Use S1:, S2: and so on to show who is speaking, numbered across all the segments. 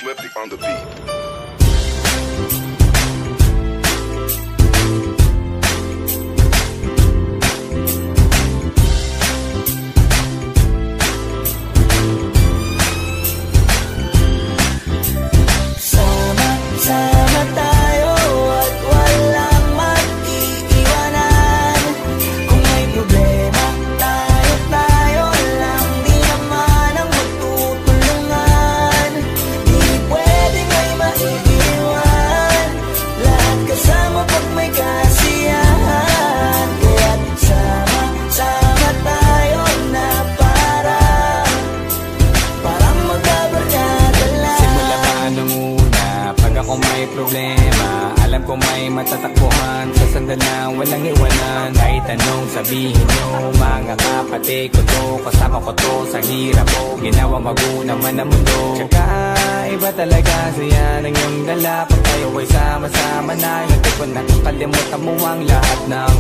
S1: Swifty on the beat.
S2: Sama tayo at walang mag-iiwanan. Kung may problema, tayo lang, di naman ang magtutulungan. Di pwedeng may maiiwan, lahat kasama pag may kasiyahan. Kaya't sama tayo na parang magkabarkada lang.
S3: Simula pa nung pag ako may problema, alam ko may matatakbuhan. Sa sandalang walang iwanan, kahit anong sabihin nyo, mga kapatid ko to, kasama ko to sa hirap ko, ginawa magulang man ang mundo. Tsaka iba talaga saya ng iyong dala, pag tayo ay sama-sama na, nagtipon na kakalimutan mo ang lahat ng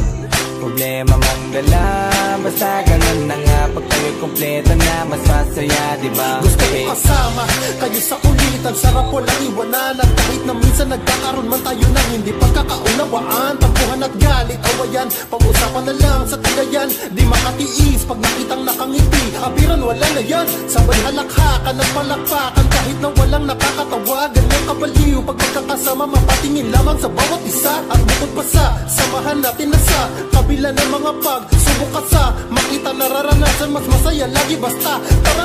S3: problema mang dala. Basta ganun na nga, pag tayo'y kompleto na, mas masaya, diba?
S4: Gusto ko kasama kayo sa ulitan, sarap walang iwanan. At kahit na minsan nagkakaroon man tayo ng hindi pagkakaunawaan, tampuhan at galit, awayan, pag-usapan na lang sa tagayan. Di makatiis pag nakitang nakangiti, abiran wala na yan. Sabay halakhakan at palakpakan, kahit na walang nakakatawa. Ganyang kabaliw pag magkakasama, mapatingin lamang sa bawat isa. At bukod pa sa samahan natin na sa kabila ng mga pagsubok at sa makita nararanasan, mas masaya lagi basta tara.